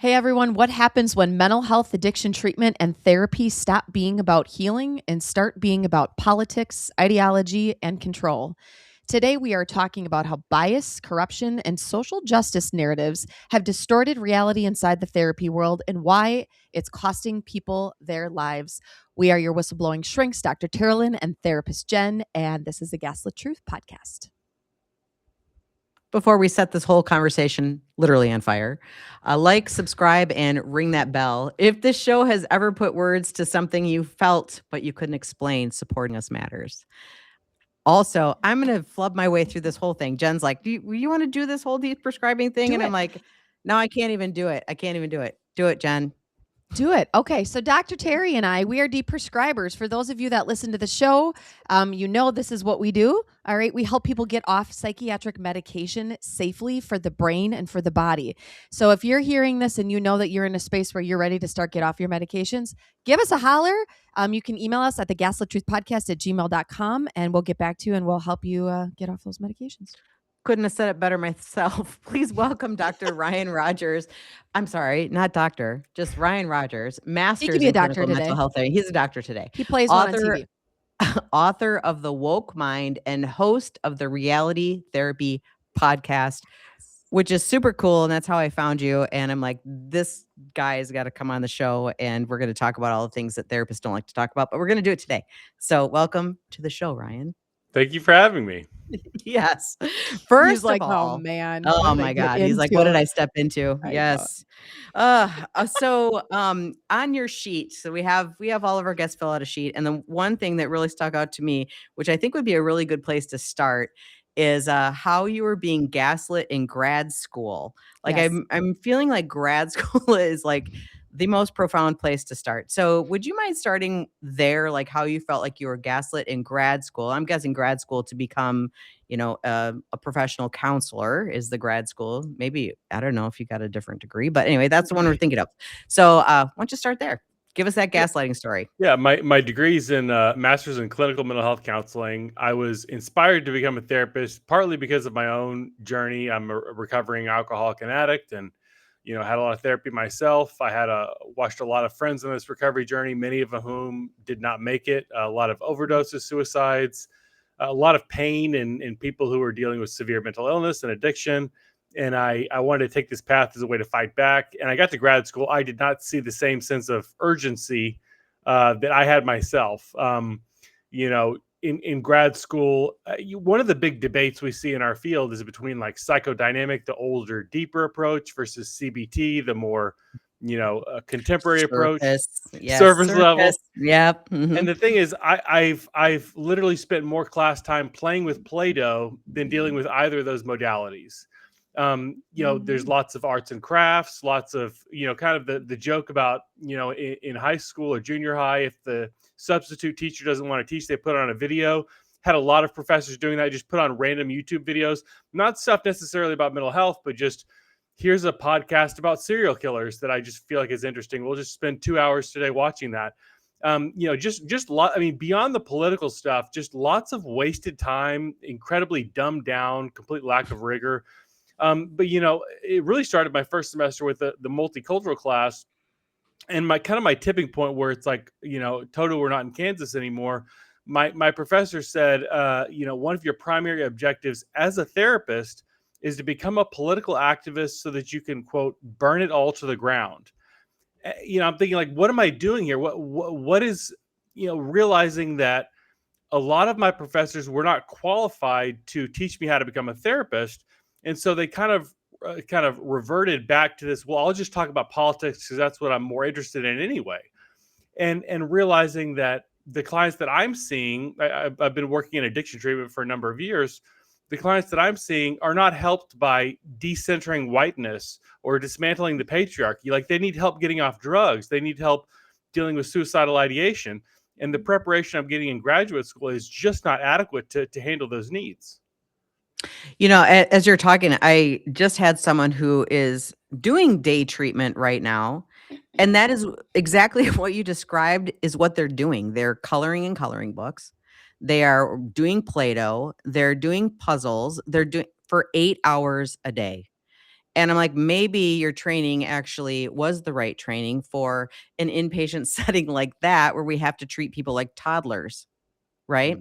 Hey everyone, what happens when mental health, addiction treatment, and therapy stop being about healing and start being about politics, ideology, and control? Today, we are talking about how bias, corruption, and social justice narratives have distorted reality inside the therapy world and why it's costing people their lives. We are your whistleblowing shrinks, Dr. Teralyn and therapist Jenn, and this is the Gaslit Truth Podcast. Before we set this whole conversation literally on fire, like, subscribe, and ring that bell. If this show has ever put words to something you felt but you couldn't explain, supporting us matters. Also, I'm going to flub my way through this whole thing. Jenn's like, do you want to do this whole deprescribing thing? And I'm like, no, I can't even do it. I can't even do it. Do it, Jenn. Do it. Okay. So Dr. Terry and I, we are deprescribers. For those of you that listen to the show, you know this is what we do. All right. We help people get off psychiatric medication safely for the brain and for the body. So if you're hearing this and you know that you're in a space where you're ready to get off your medications, give us a holler. You can email us at the gaslittruthpodcast@gmail.com and we'll get back to you and we'll help you get off those medications. Couldn't have said it better myself. Please welcome Dr. Ryan Rogers. I'm sorry, not doctor, just Ryan Rogers, master's in clinical mental health therapy. He's a doctor today. He plays one on TV. Author of The Woke Mind and host of the Reality Therapy Podcast, which is super cool. And that's how I found you. And I'm like, this guy's got to come on the show and we're going to talk about all the things that therapists don't like to talk about, but we're going to do it today. So welcome to the show, Ryan. Thank you for having me. Yes. First He's like, of all, oh man. Oh my God. He's like, what did I step into? Yes. So on your sheet, so we have all of our guests fill out a sheet. And the one thing that really stuck out to me, which I think would be a really good place to start, is how you were being gaslit in grad school. Like, yes. I'm feeling like grad school is like the most profound place to start. So would you mind starting there, like how you felt like you were gaslit in grad school? I'm guessing grad school to become, a professional counselor is the grad school. Maybe, I don't know if you got a different degree, but anyway, that's the one we're thinking of. So why don't you start there? Give us that gaslighting story. Yeah, my degree's in master's in clinical mental health counseling. I was inspired to become a therapist partly because of my own journey. I'm a recovering alcoholic and addict, and had a lot of therapy myself. I had watched a lot of friends on this recovery journey, many of whom did not make it. A lot of overdoses, suicides, a lot of pain in people who were dealing with severe mental illness and addiction. And I wanted to take this path as a way to fight back. And I got to grad school. I did not see the same sense of urgency that I had myself. In grad school, one of the big debates we see in our field is between like psychodynamic, the older, deeper approach, versus CBT, the more, contemporary approach, surface level. Yep. Mm-hmm. And the thing is, I've literally spent more class time playing with Play-Doh than dealing with either of those modalities. There's lots of arts and crafts, lots of, kind of the joke about, in high school or junior high, if the substitute teacher doesn't want to teach, they put on a video. Had a lot of professors doing that, just put on random YouTube videos, not stuff necessarily about mental health, but just here's a podcast about serial killers that I just feel like is interesting. We'll just spend 2 hours today watching that. Beyond the political stuff, just lots of wasted time, incredibly dumbed down, complete lack of rigor. But it really started my first semester with the multicultural class, and my tipping point where it's like, Toto, we're not in Kansas anymore. My professor said, one of your primary objectives as a therapist is to become a political activist so that you can, quote, burn it all to the ground. I'm thinking, like, what am I doing here? What is, realizing that a lot of my professors were not qualified to teach me how to become a therapist. And so they kind of reverted back to this, well, I'll just talk about politics because that's what I'm more interested in anyway. And realizing that the clients that I'm seeing, I've been working in addiction treatment for a number of years. The clients that I'm seeing are not helped by decentering whiteness or dismantling the patriarchy. Like, they need help getting off drugs. They need help dealing with suicidal ideation. And the preparation I'm getting in graduate school is just not adequate to handle those needs. As you're talking, I just had someone who is doing day treatment right now. And that is exactly what you described is what they're doing. They're coloring in coloring books. They are doing Play-Doh. They're doing puzzles. They're doing for 8 hours a day. And I'm like, maybe your training actually was the right training for an inpatient setting like that, where we have to treat people like toddlers, right?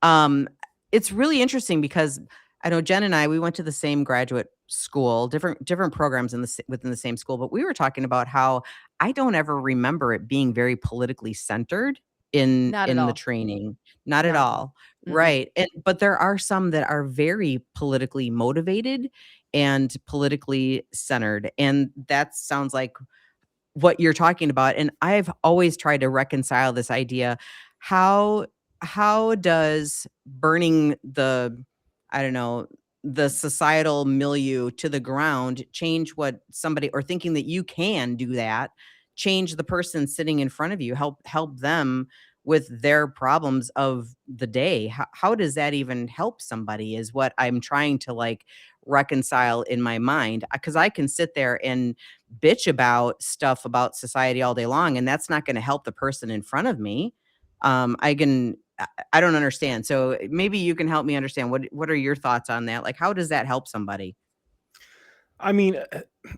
Mm. It's really interesting because I know Jen and I, we went to the same graduate school, different programs within the same school, but we were talking about how I don't ever remember it being very politically centered Not at in the all. training. Not at Not at all. all. Right. But there are some that are very politically motivated and politically centered. And that sounds like what you're talking about. And I've always tried to reconcile this idea. How how does burning I don't know, the societal milieu to the ground change what somebody, or thinking that you can do that, change the person sitting in front of you, help them with their problems of the day? How does that even help somebody is what I'm trying to like reconcile in my mind, because I can sit there and bitch about stuff about society all day long, and that's not going to help the person in front of me. I don't understand. So maybe you can help me understand. What are your thoughts on that? Like, how does that help somebody? I mean,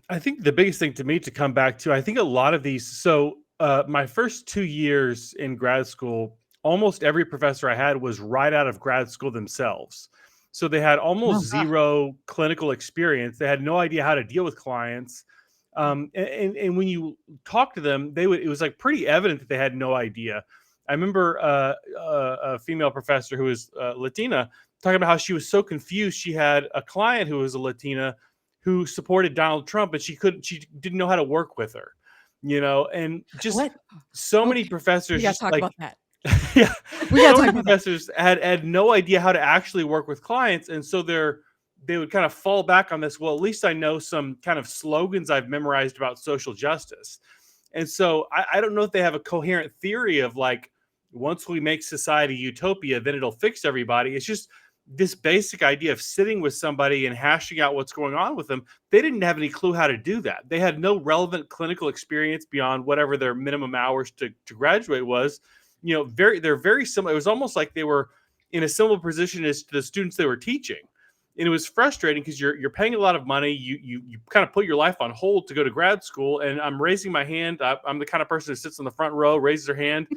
I think the biggest thing to me to come back to, I think a lot of these. So, my first 2 years in grad school, almost every professor I had was right out of grad school themselves. So they had almost Oh, zero clinical experience. They had no idea how to deal with clients. And when you talk to them, it was like pretty evident that they had no idea. I remember a female professor who was Latina talking about how she was so confused. She had a client who was a Latina who supported Donald Trump, and she didn't know how to work with her, and just what? so many We professors gotta just talk like, about that. yeah, We gotta so talk many about that. professors had no idea how to actually work with clients, and so they would kind of fall back on this. Well, at least I know some kind of slogans I've memorized about social justice, and so I don't know if they have a coherent theory of like, once we make society utopia, then it'll fix everybody. It's just this basic idea of sitting with somebody and hashing out what's going on with them. They didn't have any clue how to do that. They had no relevant clinical experience beyond whatever their minimum hours to graduate was. They're very similar. It was almost like they were in a similar position as to the students they were teaching. And it was frustrating because you're paying a lot of money. You kind of put your life on hold to go to grad school. And I'm raising my hand. I'm the kind of person who sits in the front row, raises their hand,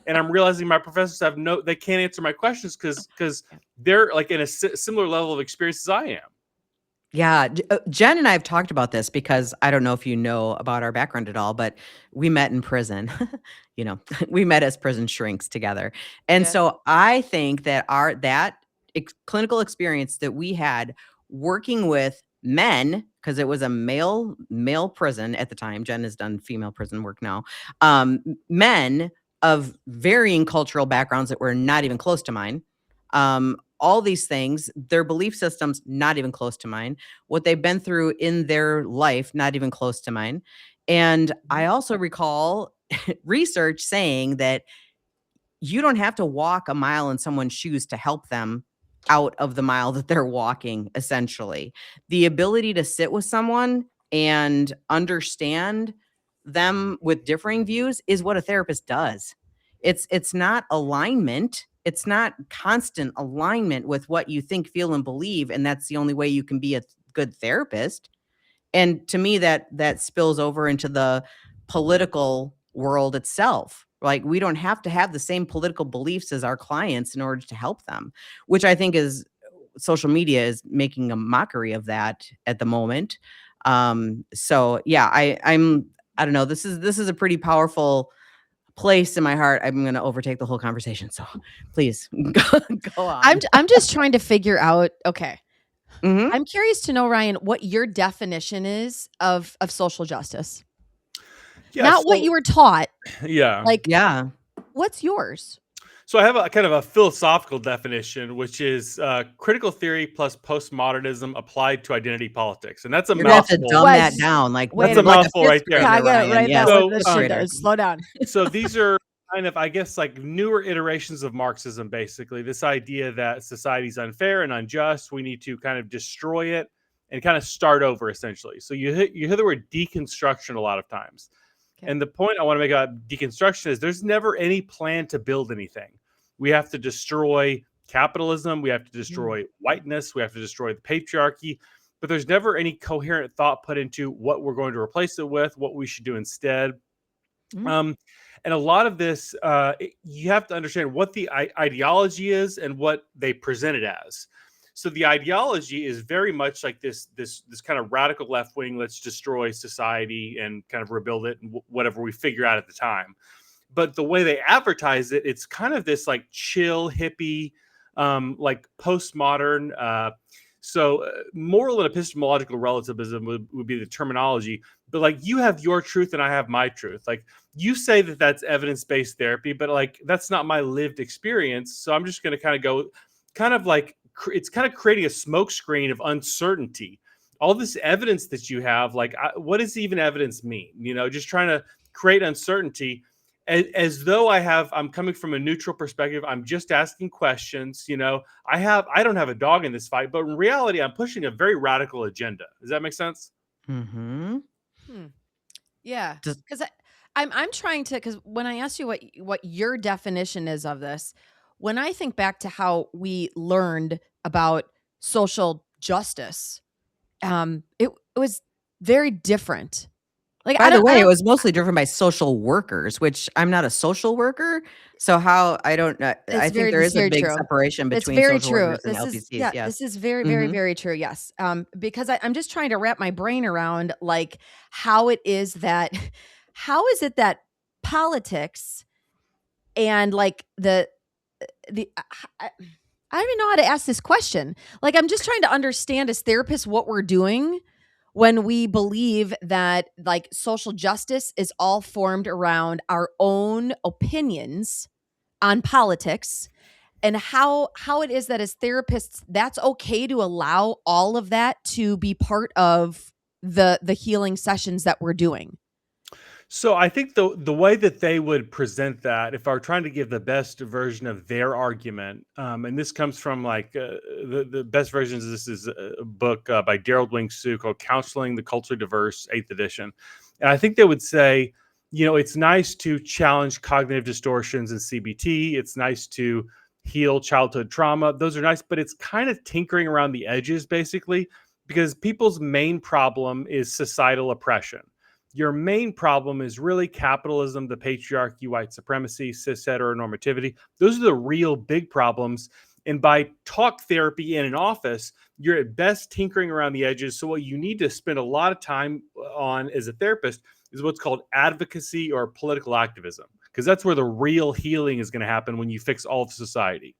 and I'm realizing my professors they can't answer my questions because they're like in a similar level of experience as I am. Yeah, Jen and I have talked about this because I don't know if you know about our background at all, but we met in prison. We met as prison shrinks together. And Yeah. so I think that clinical experience that we had working with men, because it was a male prison at the time. Jen has done female prison work now. Men of varying cultural backgrounds that were not even close to mine. All these things, their belief systems, not even close to mine. What they've been through in their life, not even close to mine. And I also recall research saying that you don't have to walk a mile in someone's shoes to help them out of the mile that they're walking, essentially. The ability to sit with someone and understand them with differing views is what a therapist does. It's not alignment. It's not constant alignment with what you think, feel, and believe, and that's the only way you can be a good therapist. And to me, that spills over into the political world itself. Like, we don't have to have the same political beliefs as our clients in order to help them, which I think is social media is making a mockery of that at the moment. So yeah, I don't know. This is a pretty powerful place in my heart. I'm going to overtake the whole conversation. So please go on. I'm just trying to figure out. Okay, Mhm. I'm curious to know, Ryan, what your definition is of social justice. Yeah, Not what you were taught. yeah. Like, Yeah. what's yours? So I have a kind of a philosophical definition, which is critical theory plus postmodernism applied to identity politics, and that's a You're going to have to mouthful. dumb that Wes, down like wait That's a a minute. mouthful right there. Yeah, I gotta write Yes, that So, one. This fifth shit grader. does. Slow down. So these are kind of, I guess, like newer iterations of Marxism, basically. This idea that society's unfair and unjust, we need to kind of destroy it and kind of start over, essentially. So you hear the word deconstruction a lot of times. Okay. And the point I want to make about deconstruction is there's never any plan to build anything. We have to destroy capitalism. We have to destroy whiteness. We have to destroy the patriarchy. but there's never any coherent thought put into what we're going to replace it with, what we should do instead. And a lot of this, you have to understand what the ideology is and what they present it as. So the ideology is very much like this kind of radical left wing. Let's destroy society and kind of rebuild it, and whatever we figure out at the time. But the way they advertise it, it's kind of this like chill hippie, like postmodern. So moral and epistemological relativism would be the terminology. But like, you have your truth and I have my truth. Like, you say that that's evidence-based therapy, but like, that's not my lived experience. So I'm just going to kind of go kind of like, it's kind of creating a smokescreen of uncertainty. All this evidence that you have, like, what does even evidence mean? You know, just trying to create uncertainty as though I'm coming from a neutral perspective. I'm just asking questions. You know, I don't have a dog in this fight, but in reality, I'm pushing a very radical agenda. Does that make sense? Mm-hmm. Yeah, because I'm trying to, because when I asked you what your definition is of this, when I think back to how we learned about social justice, it was very different. Like, by the way, it was mostly driven by social workers, which I'm not a social worker. So how, I don't know. I think there is a big separation between social workers and LPCs. Yes. This is very, very, very true. Yes. Because I'm just trying to wrap my brain around like how it is that politics and like I don't even know how to ask this question. Like, I'm just trying to understand as therapists what we're doing when we believe that like social justice is all formed around our own opinions on politics, and how it is that as therapists, that's okay to allow all of that to be part of the healing sessions that we're doing. So I think the way that they would present that, if I were trying to give the best version of their argument, and this comes from like the best versions of this is a book by Daryl Wing Sue called Counseling the Culturally Diverse, 8th edition. And I think they would say, you know, it's nice to challenge cognitive distortions in CBT. It's nice to heal childhood trauma. Those are nice, but it's kind of tinkering around the edges, basically, because people's main problem is societal oppression. Your main problem is really capitalism, the patriarchy, white supremacy, cis heteronormativity. Those are the real big problems. And by talk therapy in an office, you're at best tinkering around the edges. So what you need to spend a lot of time on as a therapist is what's called advocacy or political activism, because that's where the real healing is going to happen when you fix all of society.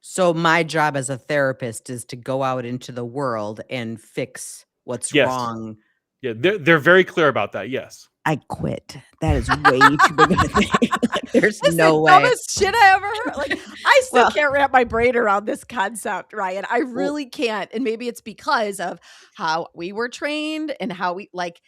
So my job as a therapist is to go out into the world and fix what's wrong. Yeah, they're very clear about that. Yes. I quit. That is way too big of a thing. Like, there's no way. That's the dumbest shit I ever heard. Like, I still can't wrap my brain around this concept, Ryan. I really can't. And maybe it's because of how we were trained and how we like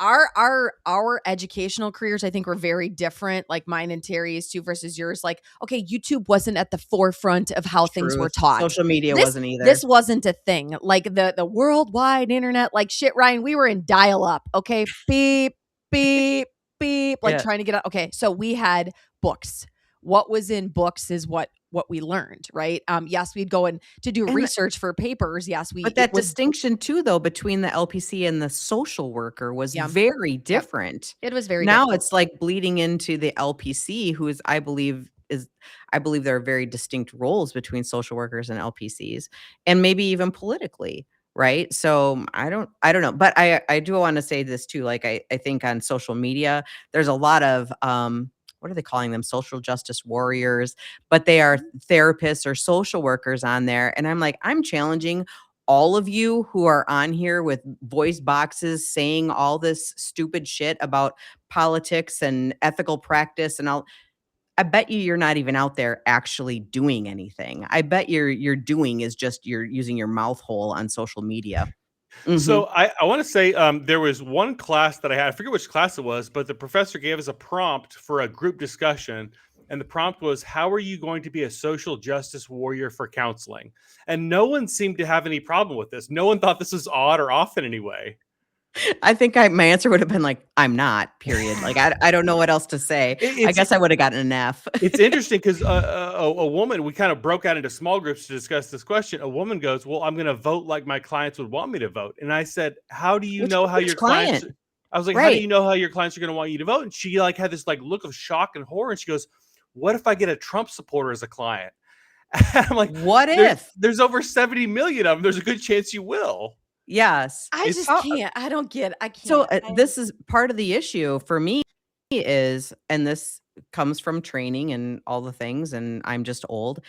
our educational careers. I think were very different. Like mine and Terry's too versus yours. Like, okay, YouTube wasn't at the forefront of how things were taught. Social media wasn't either. This wasn't a thing. Like the worldwide internet, like shit, Ryan, we were in dial-up. Okay. Beep, beep, beep. Like trying to get out. Okay. So we had books. What was in books is what we learned, right? Yes, we'd go in to do research for papers. Yes, but that distinction too, though, between the LPC and the social worker was very different. It was very now different. It's like bleeding into the LPC, who is, I believe there are very distinct roles between social workers and LPCs, and maybe even politically. Right. So I don't know. But I do want to say this too. Like, I think on social media, there's a lot of, what are they calling them? Social justice warriors, but they are therapists or social workers on there. And I'm like, I'm challenging all of you who are on here with voice boxes saying all this stupid shit about politics and ethical practice and all. I bet you're not even out there actually doing anything. I bet you're doing is just you're using your mouth hole on social media. Mm-hmm. So I want to say there was one class that I had. I forget which class it was, but the professor gave us a prompt for a group discussion. And the prompt was, how are you going to be a social justice warrior for counseling? And no one seemed to have any problem with this. No one thought this was odd or off in any way. I think my answer would have been like, I'm not, period. Like, I don't know what else to say. I It's guess I would have gotten an F. it's interesting because a woman, we kind of broke out into small groups to discuss this question. A woman goes, "Well, I'm going to vote like my clients would want me to vote," and I said, "How do you know how Which your clients?" client? I was like, "How do Right. you know how your clients are going to want you to vote?" And she like had this like look of shock and horror, and she goes, "What if I get a Trump supporter as a client?" And I'm like, What if? There's over 70 million of them. There's a good chance you will." Yes. I It's just can't. I don't get it. I So can't. this is part of the issue for me is, and this comes from training and all the things, and I'm just old,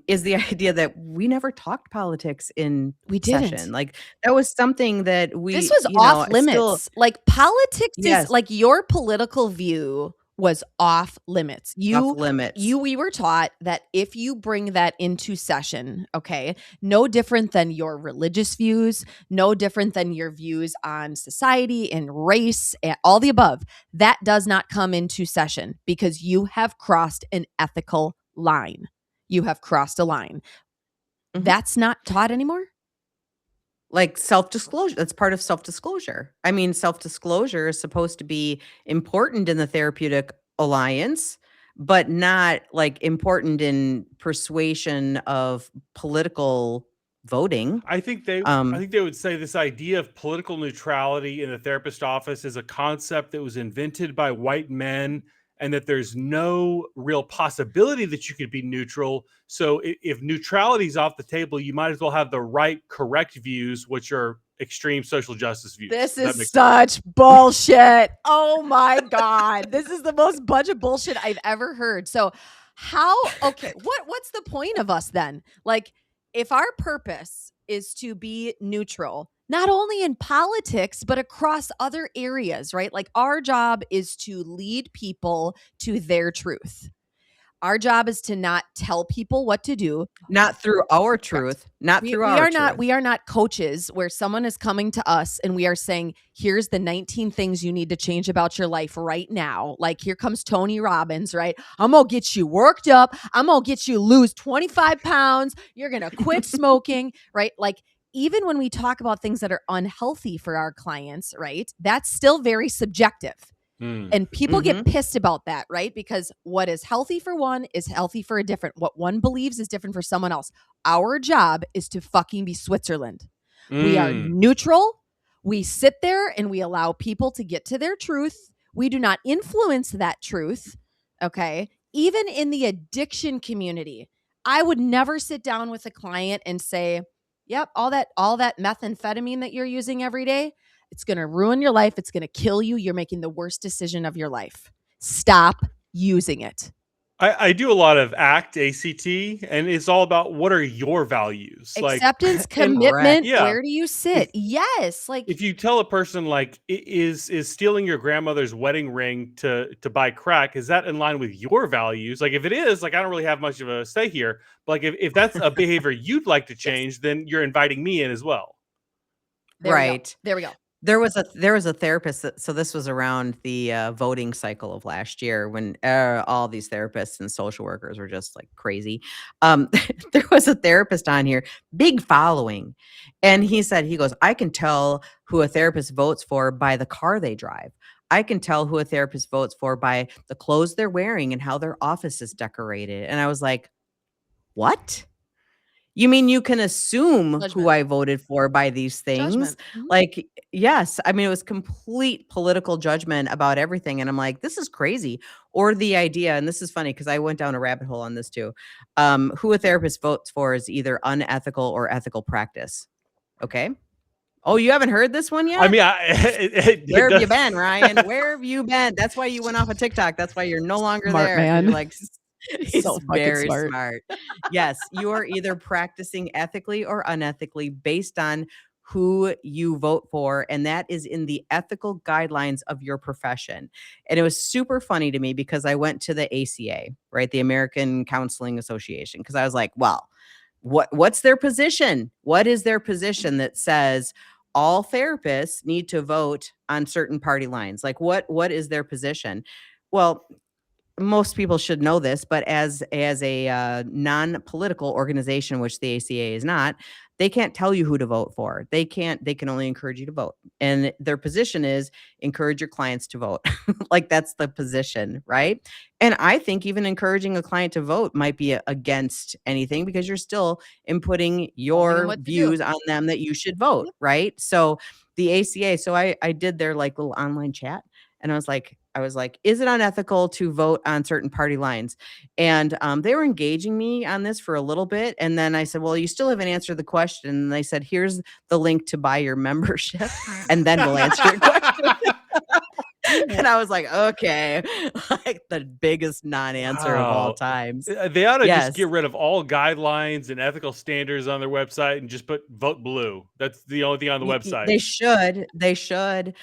is the idea that we never talked politics in We session. didn't. Like that was something that This we, was off limits. Like politics is yes, like your political view was off limits. off limits. We were taught that if you bring that into session, okay, no different than your religious views, no different than your views on society and race and all the above, that does not come into session because you have crossed an ethical line. You have crossed a line. Mhm. That's not taught anymore. Like self-disclosure. That's part of self-disclosure. I mean, self-disclosure is supposed to be important in the therapeutic alliance, but not like important in persuasion of political voting. I think they Um, would say this idea of political neutrality in the therapist office is a concept that was invented by white men, and that there's no real possibility that you could be neutral. So if neutrality is off the table, you might as well have the right, correct views, which are extreme social justice views. This Does that is make sense? such bullshit. Oh my God. This is the most bunch of bullshit I've ever heard. So what's the point of us then? Like, if our purpose is to be neutral, not only in politics, but across other areas, right? Like, our job is to lead people to their truth. Our job is to not tell people what to do. not through our Correct. truth, not through our truth. We are not coaches where someone is coming to us and we are saying, here's the 19 things you need to change about your life right now. Like, here comes Tony Robbins, right? I'm gonna get you worked up. I'm gonna get you lose 25 pounds. You're gonna quit smoking, right? Like, even when we talk about things that are unhealthy for our clients, right? That's still very subjective. And people get pissed about that, right? Because what is healthy for one is healthy for a different. What one believes is different for someone else. Our job is to fucking be Switzerland. We are neutral. We sit there and we allow people to get to their truth. We do not influence that truth. Okay. Even in the addiction community, I would never sit down with a client and say, yep, all that methamphetamine that you're using every day, it's going to ruin your life. It's going to kill you. You're making the worst decision of your life. Stop using it. I do a lot of ACT, and it's all about what are your values? Acceptance, Like, commitment. yeah. Where do you sit? Yes. Like, If you tell a person like is stealing your grandmother's wedding ring to buy crack, is that in line with your values? Like, if it is, like, I don't really have much of a say here. But like, if that's a behavior you'd like to change, then you're inviting me in as well. Right. There we go. There was a therapist so this was around the voting cycle of last year when all these therapists and social workers were just like crazy. There was a therapist on here, big following, and he goes, I can tell who a therapist votes for by the car they drive. I can tell who a therapist votes for by the clothes they're wearing and how their office is decorated. And I was like, what? You mean you can assume Judgment. who I voted for by these things? Judgment. Mhm. Like, yes. I mean, it was complete political judgment about everything. And I'm like, this is crazy. Or the idea, and this is funny because I went down a rabbit hole on this too. Who a therapist votes for is either unethical or ethical practice. Okay. Oh, you haven't heard this one yet? I mean, where have you been, Ryan? Where have you been? That's why you went off of TikTok. That's why you're no longer Smart there. man. You're like, he's So fucking very smart. smart. Yes, you are either practicing ethically or unethically based on who you vote for, and that is in the ethical guidelines of your profession. And it was super funny to me because I went to the ACA, right, the American Counseling Association, because I was like, well, what's their position? What is their position that says all therapists need to vote on certain party lines? Like, what is their position? Well, most people should know this, but as a non-political organization, which the ACA is not, they can't tell you who to vote for. They can only encourage you to vote. And their position is encourage your clients to vote. Like that's the position, right? And I think even encouraging a client to vote might be against anything because you're still inputting your views on them that you should vote, right? So the ACA, so I did their like little online chat, and I was like, is it unethical to vote on certain party lines? And they were engaging me on this for a little bit. And then I said, well, you still haven't answered the question. And they said, here's the link to buy your membership, and then we'll answer your question. And I was like, okay, like the biggest non-answer of all times. They ought to just get rid of all guidelines and ethical standards on their website and just put vote blue. That's the only thing on the website. They should.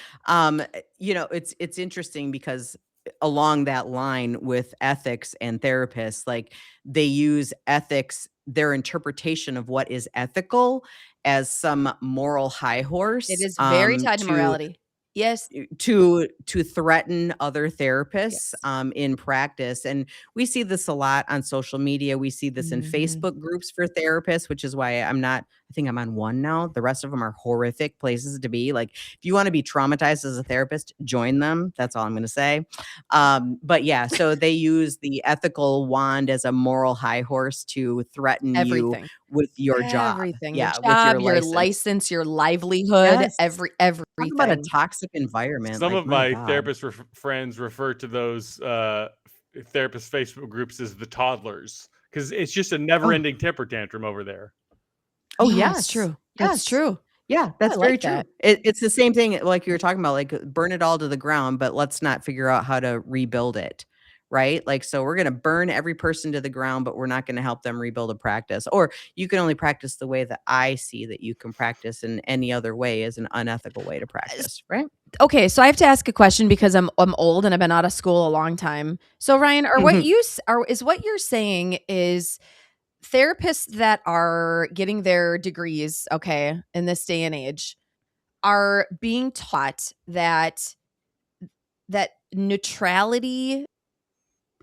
It's interesting because along that line with ethics and therapists, like they use ethics, their interpretation of what is ethical as some moral high horse. It is very tied to morality. Yes. To threaten other therapists in practice. And we see this a lot on social media. We see this in Facebook groups for therapists, which is why I think I'm on one now. The rest of them are horrific places to be. Like if you want to be traumatized as a therapist, join them. That's all I'm going to say. But yeah, so they use the ethical wand as a moral high horse to threaten you with your job. Everything. Yeah, with your license, your livelihood, everything. Talk about a toxic environment. Some of my therapist friends refer to those therapist Facebook groups as the toddlers because it's just a never-ending temper tantrum over there. Oh, yeah, that's true. That's true. Yeah, that's very true. It's the same thing like you were talking about, like burn it all to the ground, but let's not figure out how to rebuild it. Right? Like, so we're going to burn every person to the ground, but we're not going to help them rebuild a practice. Or you can only practice the way that I see that you can practice, and any other way is an unethical way to practice. Right? Okay. So I have to ask a question because I'm old and I've been out of school a long time. So Ryan, what you're saying is therapists that are getting their degrees, okay, in this day and age are being taught that neutrality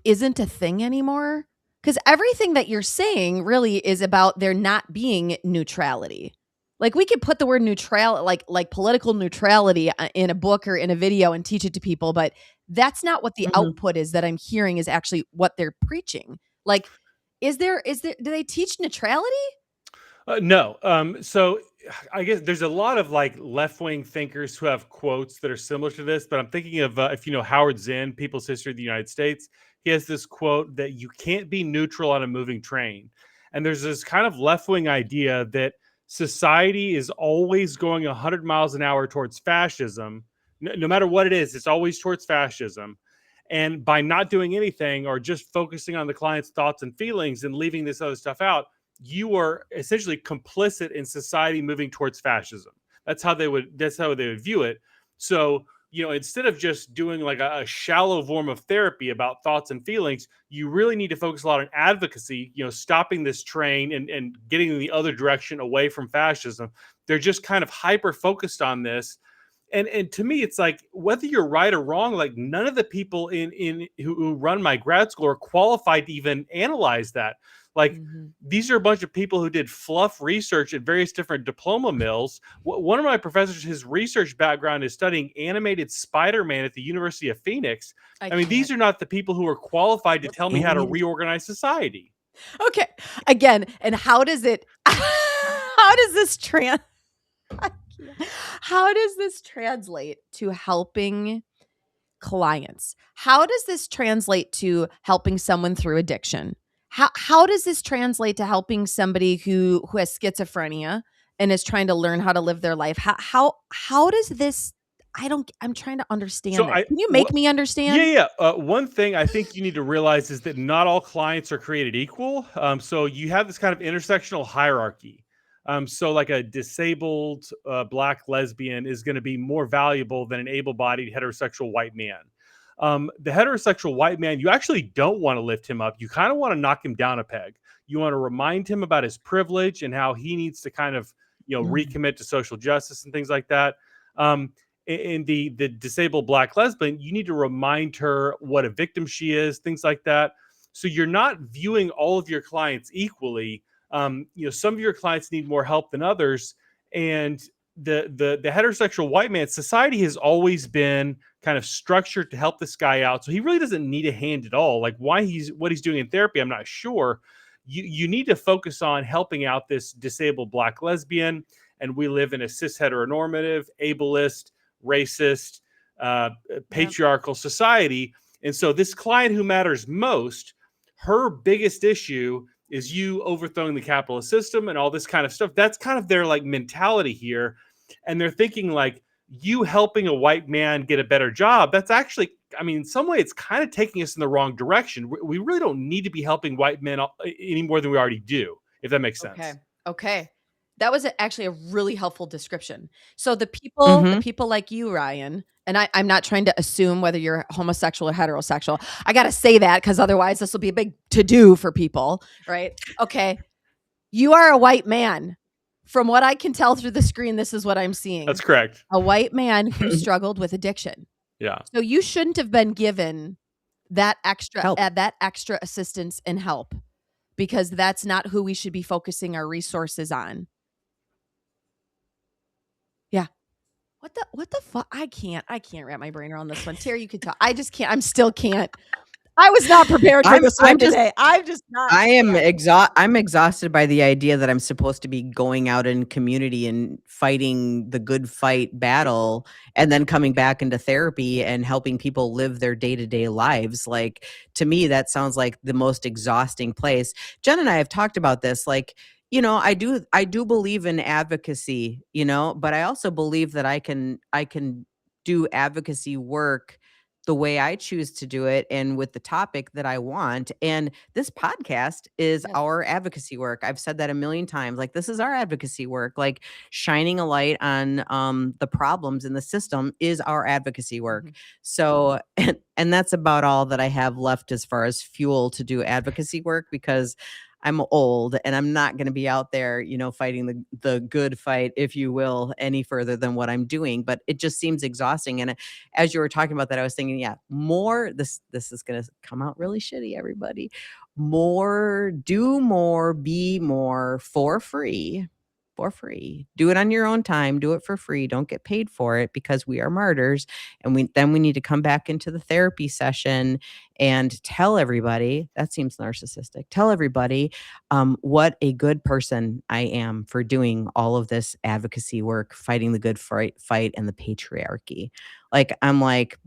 isn't a thing anymore? Because everything that you're saying really is about there not being neutrality. Like we could put the word neutral, like political neutrality in a book or in a video and teach it to people, but that's not what the output is that I'm hearing is actually what they're preaching. Like, do they teach neutrality? No. So I guess there's a lot of like left-wing thinkers who have quotes that are similar to this, but I'm thinking of, if you know Howard Zinn, People's History of the United States, he has this quote that you can't be neutral on a moving train. And there's this kind of left-wing idea that society is always going 100 miles an hour towards fascism. No matter what it is, it's always towards fascism. And by not doing anything or just focusing on the client's thoughts and feelings and leaving this other stuff out, you are essentially complicit in society moving towards fascism. That's how they would view it. So, instead of just doing like a shallow form of therapy about thoughts and feelings, you really need to focus a lot on advocacy, stopping this train and getting in the other direction away from fascism. They're just kind of hyper focused on this. And to me, it's like, whether you're right or wrong, like none of the people who run my grad school are qualified to even analyze that. Like these are a bunch of people who did fluff research at various different diploma mills. One of my professors, his research background is studying animated Spider-Man at the University of Phoenix. I mean, these are not the people who are qualified to tell me how to reorganize society. Okay. Again, and how does this translate to helping clients? How does this translate to helping someone through addiction? How does this translate to helping somebody who has schizophrenia and is trying to learn how to live their life? How does this? I'm trying to understand. Can you make me understand? Yeah. One thing I think you need to realize is that not all clients are created equal. So you have this kind of intersectional hierarchy. So like a disabled Black lesbian is going to be more valuable than an able-bodied heterosexual white man. The heterosexual white man, you actually don't want to lift him up. You kind of want to knock him down a peg. You want to remind him about his privilege and how he needs to kind of, recommit to social justice and things like that. In the disabled Black lesbian, you need to remind her what a victim she is, things like that. So you're not viewing all of your clients equally. Some of your clients need more help than others. And the heterosexual white man society has always been kind of structured to help this guy out. So he really doesn't need a hand at all. Like what he's doing in therapy, I'm not sure. You need to focus on helping out this disabled Black lesbian. And we live in a cis heteronormative, ableist, racist, patriarchal society. And so this client who matters most, her biggest issue is you overthrowing the capitalist system and all this kind of stuff. That's kind of their like mentality here. And they're thinking like, you helping a white man get a better job, that's actually, I mean, in some way it's kind of taking us in the wrong direction. We really don't need to be helping white men any more than we already do, if that makes sense. Okay. That was actually a really helpful description. So the people like you, Ryan, and I'm not trying to assume whether you're homosexual or heterosexual. I got to say that because otherwise this will be a big to-do for people, right? Okay. You are a white man. From what I can tell through the screen, this is what I'm seeing. That's correct. A white man who struggled with addiction. Yeah. So you shouldn't have been given that extra help. That extra assistance and help, because that's not who we should be focusing our resources on. Yeah. What the fuck? I can't wrap my brain around this one. Terry, you can talk. I just can't. I'm still can't. I was not prepared for this one today. I'm just not. I'm exhausted by the idea that I'm supposed to be going out in community and fighting the good fight battle and then coming back into therapy and helping people live their day-to-day lives. Like, to me, that sounds like the most exhausting place. Jen and I have talked about this. Like, I do believe in advocacy, but I also believe that I can do advocacy work the way I choose to do it and with the topic that I want. And this podcast is our advocacy work. I've said that a million times. Like, this is our advocacy work. Like, shining a light on the problems in the system is our advocacy work. So, and that's about all that I have left as far as fuel to do advocacy work, because I'm old and I'm not going to be out there, fighting the good fight, if you will, any further than what I'm doing. But it just seems exhausting. And as you were talking about that, I was thinking, more, this is going to come out really shitty, everybody. More, do more, be more for free. Do it on your own time. Do it for free. Don't get paid for it, because we are martyrs. And we need to come back into the therapy session and tell everybody, that seems narcissistic, tell everybody what a good person I am for doing all of this advocacy work, fighting the good fight and the patriarchy. Like, I'm like,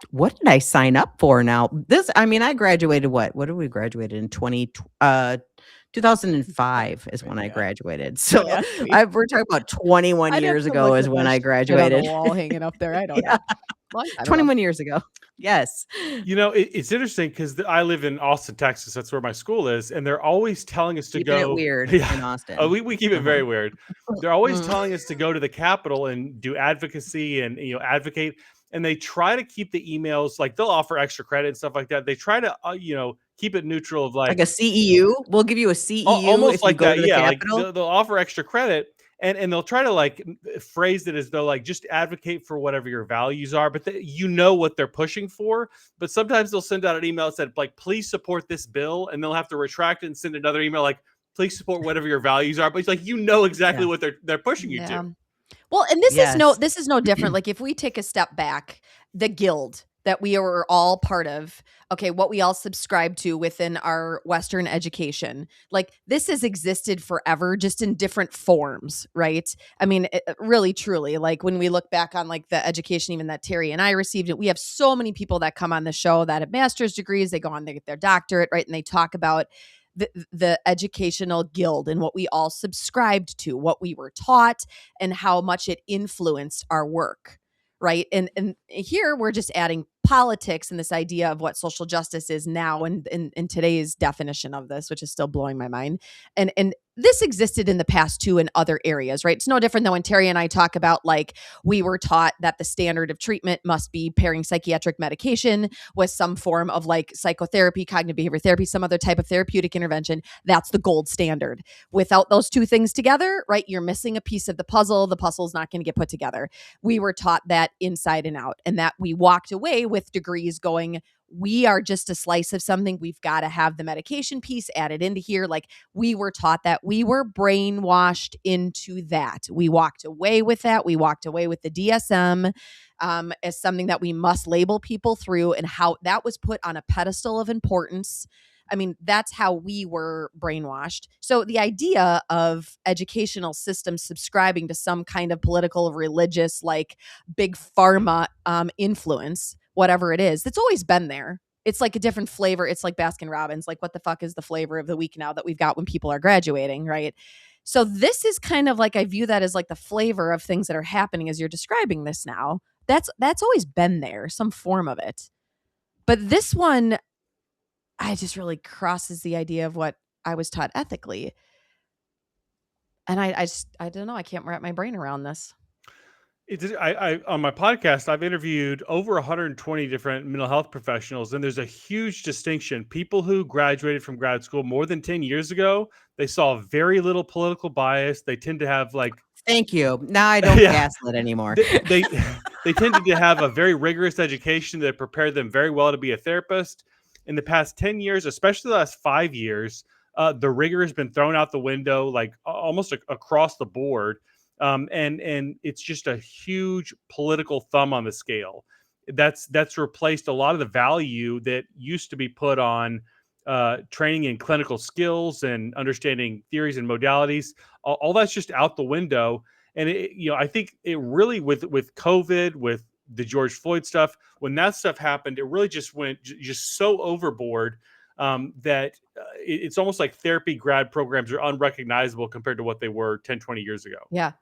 what did I sign up for now? I graduated what did we graduated in 2005 is when I graduated. So we're talking about 21 years ago is when I graduated. Wall hanging up there. I don't know. 21 years ago. Yes. It's interesting because I live in Austin, Texas. That's where my school is. And they're always telling us to Keeping go. It weird in Austin. Oh, we keep it very weird. They're always telling us to go to the Capitol and do advocacy and, advocate. And they try to keep the emails, like they'll offer extra credit and stuff like that. They try to, keep it neutral of like a CEU. We'll give you a CEU. Almost if like you go that. To the Capitol. Like they'll offer extra credit. And they'll try to like phrase it as though like just advocate for whatever your values are, but what they're pushing for. But sometimes they'll send out an email that said like, please support this bill, and they'll have to retract it and send another email like, please support whatever your values are. But it's like exactly what they're pushing you to. Well, and this is no different. Like, if we take a step back, the guild that we are all part of, what we all subscribe to within our Western education, like this has existed forever, just in different forms, right? I mean, really, truly, like when we look back on like the education, even that Terry and I received it, we have so many people that come on the show that have master's degrees, they go on, they get their doctorate, right? And they talk about the educational guild and what we all subscribed to, what we were taught, and how much it influenced our work, right? And here we're just adding politics and this idea of what social justice is now and in today's definition of this, which is still blowing my mind. And this existed in the past too in other areas, right? It's no different than when Terry and I talk about like we were taught that the standard of treatment must be pairing psychiatric medication with some form of like psychotherapy, cognitive behavior therapy, some other type of therapeutic intervention. That's the gold standard. Without those two things together, right, you're missing a piece of the puzzle. The puzzle's not going to get put together. We were taught that inside and out, and that we walked away with degrees going, we are just a slice of something. We've got to have the medication piece added into here. Like, we were taught that. We were brainwashed into that. We walked away with that. We walked away with the DSM as something that we must label people through, and how that was put on a pedestal of importance. I mean, that's how we were brainwashed. So the idea of educational systems subscribing to some kind of political, religious, like big pharma influence, whatever it is, it's always been there. It's like a different flavor. It's like Baskin Robbins. Like, what the fuck is the flavor of the week now that we've got when people are graduating, right? So this is kind of like, I view that as like the flavor of things that are happening as you're describing this now. That's always been there, some form of it. But this one, I just really crosses the idea of what I was taught ethically. And I don't know. I can't wrap my brain around this. I on my podcast, I've interviewed over 120 different mental health professionals, and there's a huge distinction. People who graduated from grad school more than 10 years ago, they saw very little political bias. They tend to have like... Thank you. Now I don't gaslit anymore. They tended to have a very rigorous education that prepared them very well to be a therapist. In the past 10 years, especially the last 5 years, the rigor has been thrown out the window, like almost across the board. And it's just a huge political thumb on the scale. That's replaced a lot of the value that used to be put on training in clinical skills and understanding theories and modalities. All that's just out the window. And I think it really, with COVID, with the George Floyd stuff, when that stuff happened, it really just went just so overboard that it's almost like therapy grad programs are unrecognizable compared to what they were 10, 20 years ago. Yeah,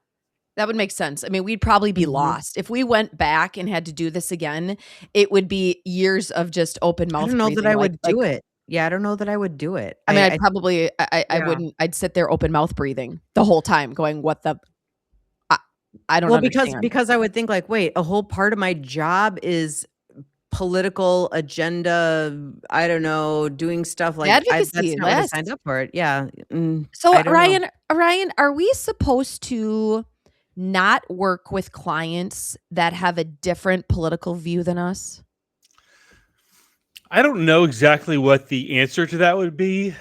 that would make sense. I mean, we'd probably be lost. If we went back and had to do this again, it would be years of just open mouth. I don't know that I would do it. Yeah, I don't know that I would do it. I mean, I wouldn't. I'd sit there open mouth breathing the whole time going, what the... I don't understand. Because I would think like, wait, a whole part of my job is political agenda. I don't know, doing stuff like advocacy. That's not what I signed up for it. Yeah. So Ryan, are we supposed to not work with clients that have a different political view than us? I don't know exactly what the answer to that would be.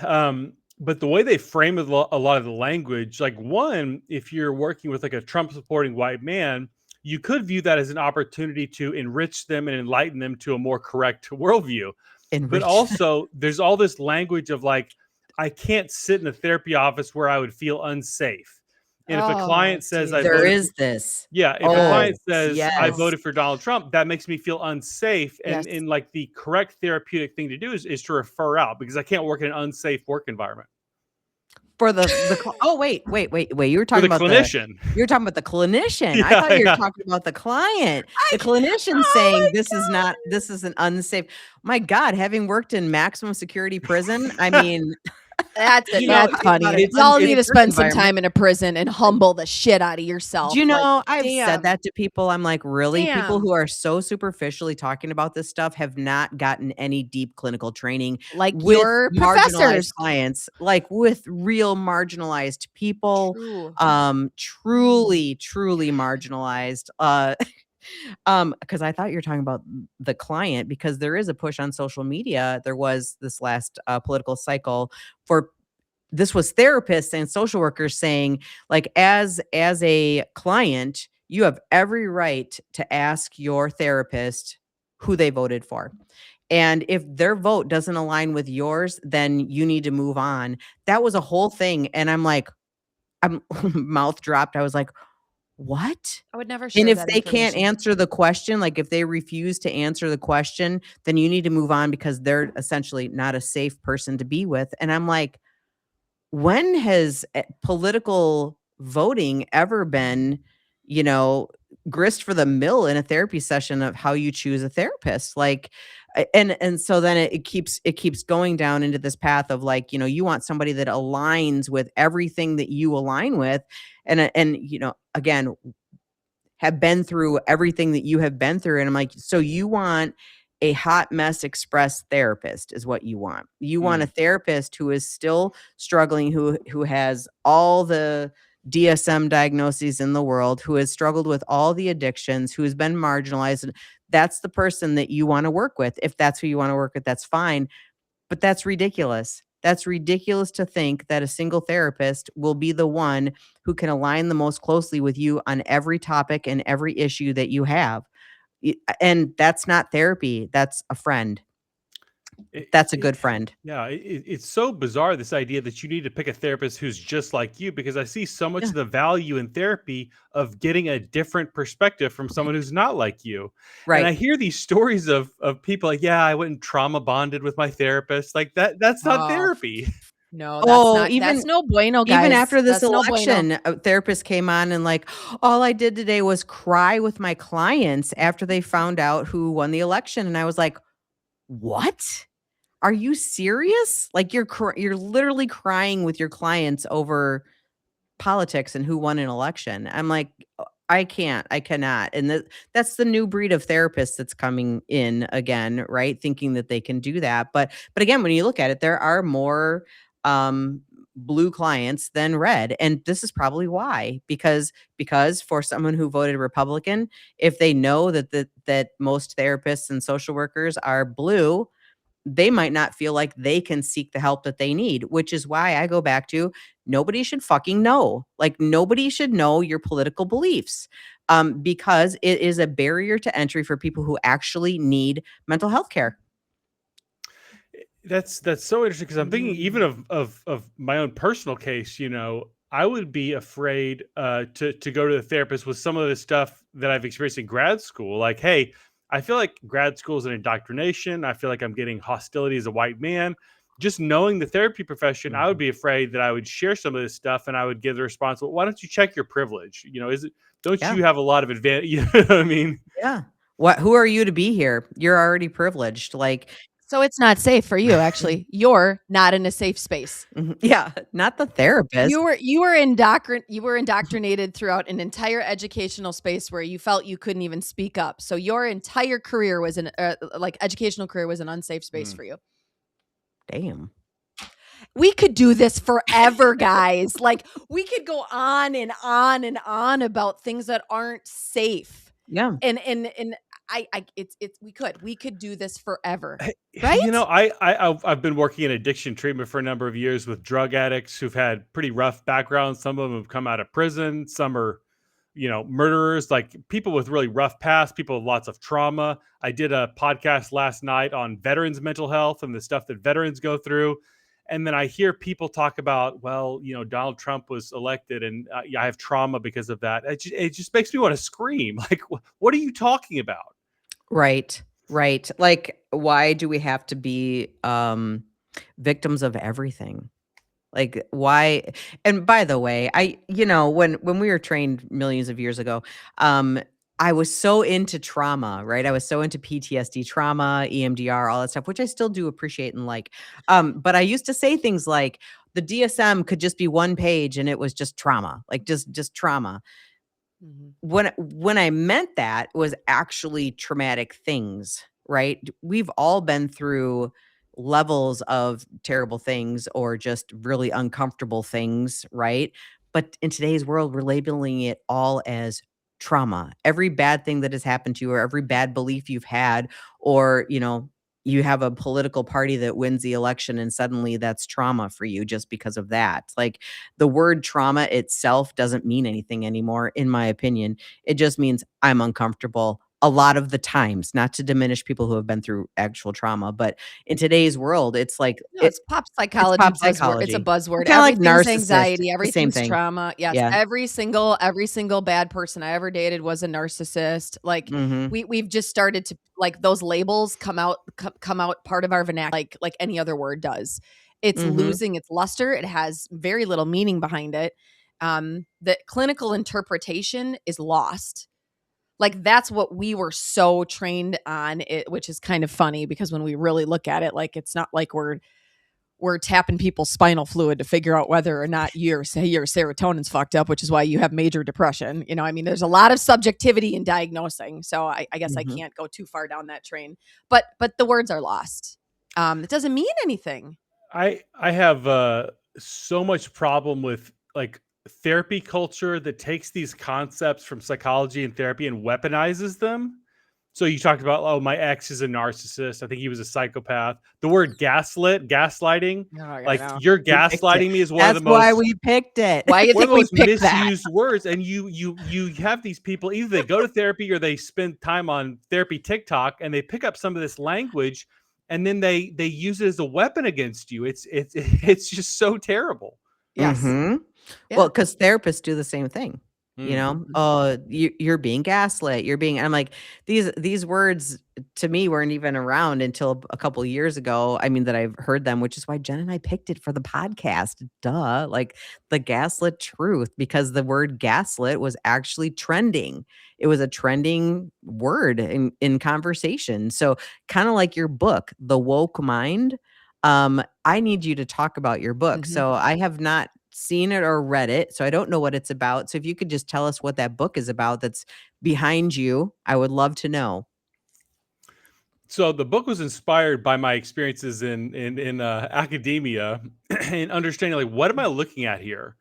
But the way they frame a lot of the language, like, one, if you're working with like a Trump supporting white man, you could view that as an opportunity to enrich them and enlighten them to a more correct worldview. But also there's all this language of like, I can't sit in a therapy office where I would feel unsafe. And if a client says, if a client says, I voted for Donald Trump, that makes me feel unsafe. And like the correct therapeutic thing to do is to refer out, because I can't work in an unsafe work environment. For wait, you were talking about the clinician. You're talking about the clinician. I thought you were talking about the client. The clinician saying this is an unsafe. My God, having worked in maximum security prison, I mean, that's funny. Y'all need to spend some time in a prison and humble the shit out of yourself. Do you know, I've said that to people. I'm like, really? People who are so superficially talking about this stuff have not gotten any deep clinical training, like with your marginalized clients, like with real marginalized people. Truly marginalized. Because I thought you were talking about the client, because there is a push on social media. There was this last political cycle this was therapists and social workers saying, like, as a client, you have every right to ask your therapist who they voted for. And if their vote doesn't align with yours, then you need to move on. That was a whole thing. And I'm like, mouth dropped. I was like, what? I would never share And if that they can't answer the question, like if they refuse to answer the question, then you need to move on, because they're essentially not a safe person to be with. And I'm like, when has political voting ever been, grist for the mill in a therapy session of how you choose a therapist? Like, and so then it keeps going down into this path of like, you want somebody that aligns with everything that you align with. And again, have been through everything that you have been through. And I'm like, so you want a hot mess express therapist is what you want. You want a therapist who is still struggling, who has all the DSM diagnoses in the world, who has struggled with all the addictions, who has been marginalized. That's the person that you want to work with. If that's who you want to work with, that's fine. But that's ridiculous. That's ridiculous to think that a single therapist will be the one who can align the most closely with you on every topic and every issue that you have. And that's not therapy. That's a friend. That's a good friend. Yeah, it's so bizarre, this idea that you need to pick a therapist who's just like you, because I see so much of the value in therapy of getting a different perspective from someone who's not like you. And I Right. hear these stories of people like, yeah, I went and trauma bonded with my therapist. Like that's not Oh, therapy. no, Oh, that's no bueno, even guys. after this That's no bueno. election, a therapist came on and like, all I did today was cry with my clients after they found out who won the election. And I was like, what? Are you serious? Like you're literally crying with your clients over politics and who won an election. I'm like, I cannot. And that's the new breed of therapist that's coming in again, right? Thinking that they can do that. But again, when you look at it, there are more blue clients than red. And this is probably why, because for someone who voted Republican, if they know that most therapists and social workers are blue, they might not feel like they can seek the help that they need, which is why I go back to nobody should fucking know. Like nobody should know your political beliefs, because it is a barrier to entry for people who actually need mental health care. That's so interesting, because I'm thinking even of my own personal case. I would be afraid to go to the therapist with some of the stuff that I've experienced in grad school. Like, hey, I feel like grad school is an indoctrination. I feel like I'm getting hostility as a white man. Just knowing the therapy profession, I would be afraid that I would share some of this stuff and I would give the response, well, why don't you check your privilege? Don't Yeah. you have a lot of advantage? You know what I mean? Yeah. Who are you to be here? You're already privileged. Like, So it's not safe for you, actually. You're not in a safe space. yeah, not the therapist. You were indoctrinated throughout an entire educational space where you felt you couldn't even speak up. So your entire career was educational career was an unsafe space for you. Damn. We could do this forever, guys. Like we could go on and on and on about things that aren't safe. Yeah. And we could do this forever, right? I've been working in addiction treatment for a number of years with drug addicts who've had pretty rough backgrounds. Some of them have come out of prison. Some are, murderers, like people with really rough past, people with lots of trauma. I did a podcast last night on veterans' mental health and the stuff that veterans go through. And then I hear people talk about, well, Donald Trump was elected and I have trauma because of that. It just makes me want to scream. Like, what are you talking about? Right. Like, why do we have to be victims of everything? Like, why? And by the way, when we were trained millions of years ago, I was so into trauma, right? I was so into PTSD trauma, EMDR, all that stuff, which I still do appreciate and like. But I used to say things like the DSM could just be one page and it was just trauma, like just trauma. When I meant that was actually traumatic things, right? We've all been through levels of terrible things or just really uncomfortable things, right? But in today's world, we're labeling it all as trauma. Every bad thing that has happened to you or every bad belief you've had, or, you have a political party that wins the election and suddenly that's trauma for you just because of that. Like the word trauma itself doesn't mean anything anymore, in my opinion. It just means I'm uncomfortable a lot of the times, not to diminish people who have been through actual trauma. But in today's world, it's like, it's pop psychology. pop Buzzword. It's a psychology. Buzzword. Kind of like Everything's narcissist. anxiety. It's the same Everything's thing. trauma. Yes. Yeah. Every single bad person I ever dated was a narcissist. Like we've just started to, like, those labels come out part of our vernacular, like any other word does. It's losing its luster. It has very little meaning behind it. The clinical interpretation is lost. Like that's what we were so trained on, which is kind of funny because when we really look at it, like it's not like we're tapping people's spinal fluid to figure out whether or not your serotonin's fucked up, which is why you have major depression. I mean, there's a lot of subjectivity in diagnosing. So I guess I can't go too far down that train, but the words are lost. It doesn't mean anything. I have so much problem with like therapy culture that takes these concepts from psychology and therapy and weaponizes them. So you talked about, oh, my ex is a narcissist. I think he was a psychopath. The word gaslighting, Oh, I like know. you're We picked it. gaslighting me, is one That's of the why most we picked it. Why do you one of think the we most picked that? misused words. And you have these people, either they go to therapy or they spend time on therapy TikTok and they pick up some of this language and then they use it as a weapon against you. It's just so terrible. Yes. Mhm. Yeah. Well, because therapists do the same thing. You know, Mhm. oh, you're being gaslit. You're being. I'm like, these words to me weren't even around until a couple of years ago. I mean, that I've heard them, which is why Jen and I picked it for the podcast. Duh, like the gaslit truth, because the word gaslit was actually trending. It was a trending word in conversation. So kind of like your book, The Woke Mind. I need you to talk about your book. Mhm. So I have not seen it or read it, so I don't know what it's about. So if you could just tell us what that book is about that's behind you, I would love to know. So the book was inspired by my experiences in academia and understanding, like, what am I looking at here?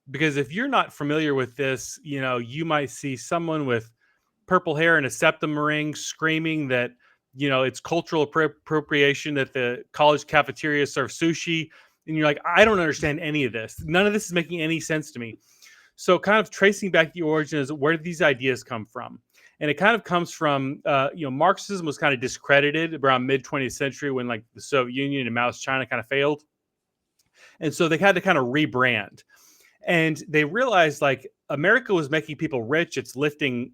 Because if you're not familiar with this, you might see someone with purple hair and a septum ring screaming that it's cultural appropriation that the college cafeteria serves sushi, and you're like, I don't understand any of this. None of this is making any sense to me. So kind of tracing back the origins, where did these ideas come from? And it kind of comes from, Marxism was kind of discredited around mid 20th century when, like, the Soviet Union and Mao's China kind of failed. And so they had to kind of rebrand. And they realized, like, America was making people rich. It's lifting,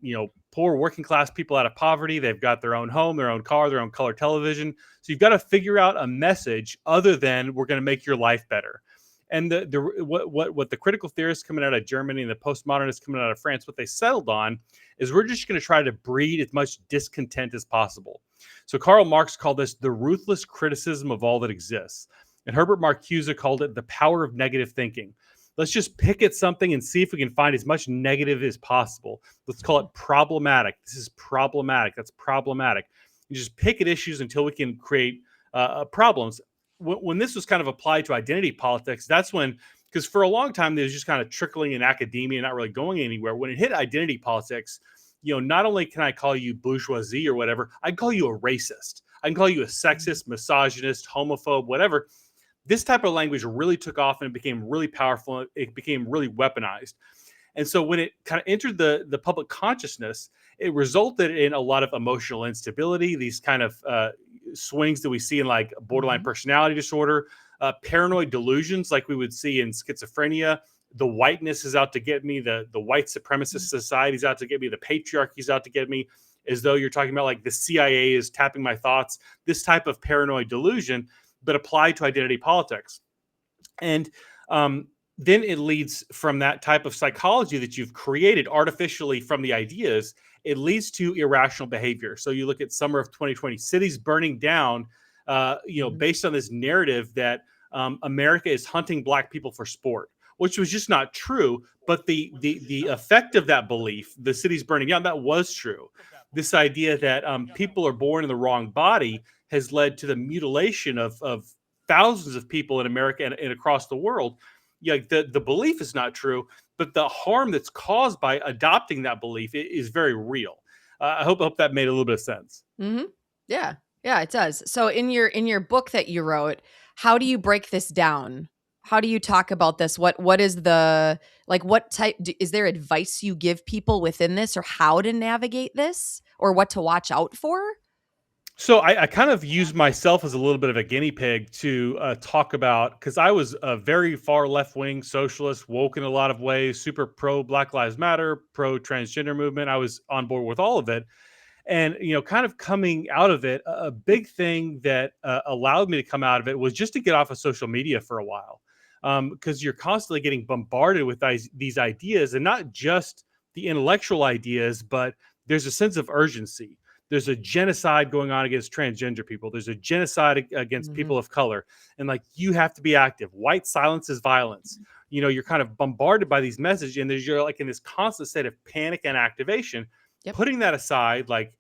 poor working class people out of poverty. They've got their own home, their own car, their own color television. So you've got to figure out a message other than we're going to make your life better. And what the critical theorists coming out of Germany and the postmodernists coming out of France, what they settled on is we're just going to try to breed as much discontent as possible. So Karl Marx called this the ruthless criticism of all that exists. And Herbert Marcuse called it the power of negative thinking. Let's just pick at something and see if we can find as much negative as possible. Let's call it problematic. This is problematic. That's problematic. You just pick at issues until we can create problems. When this was kind of applied to identity politics, that's when, because for a long time, it was just kind of trickling in academia, not really going anywhere. When it hit identity politics, not only can I call you bourgeoisie or whatever, I can call you a racist. I can call you a sexist, misogynist, homophobe, whatever. This type of language really took off and it became really powerful. It became really weaponized. And so when it kind of entered the public consciousness, it resulted in a lot of emotional instability, these kind of swings that we see in, like, borderline personality disorder, paranoid delusions like we would see in schizophrenia. The whiteness is out to get me. The white supremacist society is out to get me. The patriarchy is out to get me, as though you're talking about, like, the CIA is tapping my thoughts. This type of paranoid delusion, but applied to identity politics. And then it leads from that type of psychology that you've created artificially from the ideas, it leads to irrational behavior. So you look at summer of 2020, cities burning down, based on this narrative that America is hunting Black people for sport, which was just not true. But the effect of that belief, the cities burning down, that was true. This idea that people are born in the wrong body has led to the mutilation of thousands of people in America and across the world. Yeah, the belief is not true, but the harm that's caused by adopting that belief is very real. I hope that made a little bit of sense. Mm-hmm. Yeah, it does. So in your book that you wrote, how do you break this down? How do you talk about this? What is the, like, what type, is there advice you give people within this, or how to navigate this, or what to watch out for? So I kind of use myself as a little bit of a guinea pig to talk about, because I was a very far left-wing socialist, woke in a lot of ways, super pro Black Lives Matter, pro transgender movement. I was on board with all of it. And, kind of coming out of it, a big thing that allowed me to come out of it was just to get off of social media for a while. Because you're constantly getting bombarded with these ideas, and not just the intellectual ideas, but there's a sense of urgency. There's a genocide going on against transgender people. There's a genocide against people of color. And, like, you have to be active. White silence is violence. You're kind of bombarded by these messages, and you're like in this constant state of panic and activation. Yep. Putting that aside, like,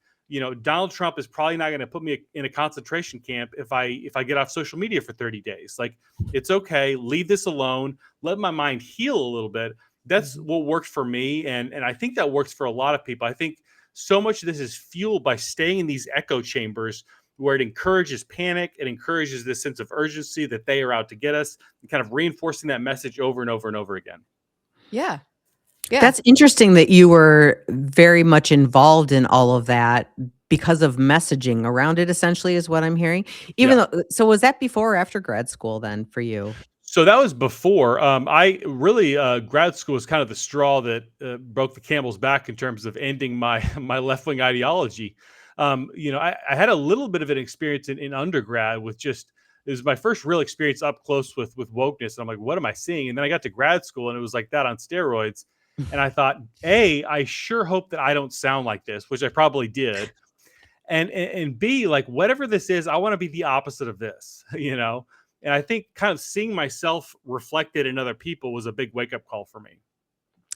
Donald Trump is probably not going to put me in a concentration camp if I get off social media for 30 days. Like, it's okay. Leave this alone. Let my mind heal a little bit. That's what worked for me. And I think that works for a lot of people. I think so much of this is fueled by staying in these echo chambers where it encourages panic. It encourages this sense of urgency that they are out to get us, and kind of reinforcing that message over and over and over again. Yeah. Yeah. That's interesting that you were very much involved in all of that because of messaging around it, essentially, is what I'm hearing. Even though, so was that before or after grad school then for you? So that was before. I really grad school was kind of the straw that broke the camel's back in terms of ending my my left wing ideology. I had a little bit of an experience in undergrad with just, it was my first real experience up close with wokeness. And I'm like, what am I seeing? And then I got to grad school and it was like that on steroids. And I thought, A, I sure hope that I don't sound like this, which I probably did. And B, like whatever this is, I want to be the opposite of this, And I think kind of seeing myself reflected in other people was a big wake up call for me.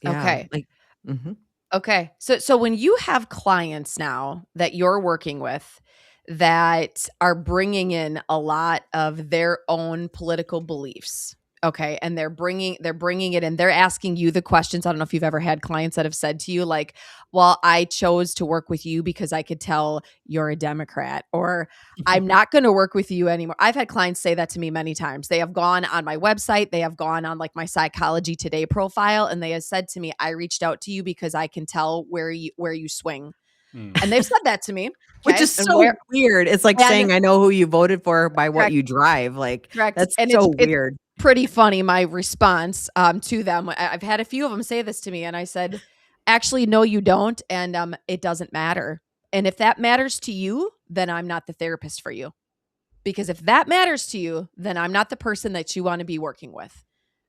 Yeah, okay. mm-hmm. Okay. So when you have clients now that you're working with that are bringing in a lot of their own political beliefs, okay, and they're bringing it in, they're asking you the questions. I don't know if you've ever had clients that have said to you like, well, I chose to work with you because I could tell you're a Democrat, or I'm not going to work with you anymore. I've had clients say that to me many times. They have gone on my website, they have gone on like my Psychology Today profile, and they have said to me, I reached out to you because I can tell where you swing. And they've said that to me. Which is so weird. It's like saying, I know who you voted for by what you drive. Like, that's so weird. It's pretty funny, my response to them. I've had a few of them say this to me, and I said, actually, no, you don't. And it doesn't matter. And if that matters to you, then I'm not the therapist for you. Because if that matters to you, then I'm not the person that you want to be working with.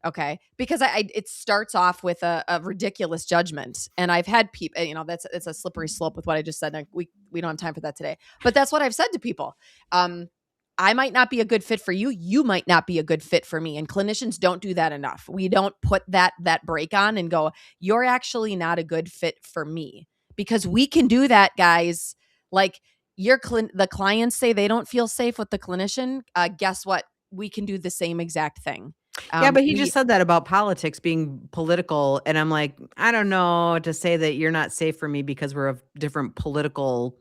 Okay. Because it starts off with a ridiculous judgment. And I've had people, it's a slippery slope with what I just said. We don't have time for that today, but that's what I've said to people. I might not be a good fit for you. You might not be a good fit for me. And clinicians don't do that enough. We don't put that break on and go, you're actually not a good fit for me, because we can do that, guys. Like the clients say they don't feel safe with the clinician. Guess what? We can do the same exact thing. Yeah, but he just said that about politics being political. And I'm like, I don't know to say that you're not safe for me because we're of different political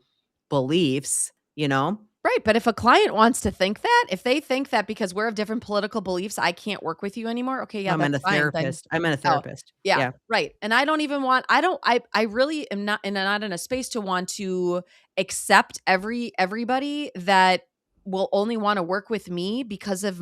beliefs, Right. But if a client wants to think that, if they think that because we're of different political beliefs, I can't work with you anymore. Okay. Yeah. I'm a therapist. I'm a therapist. Yeah. Right. And I don't even want, I really am not in a space to want to accept everybody that will only want to work with me because of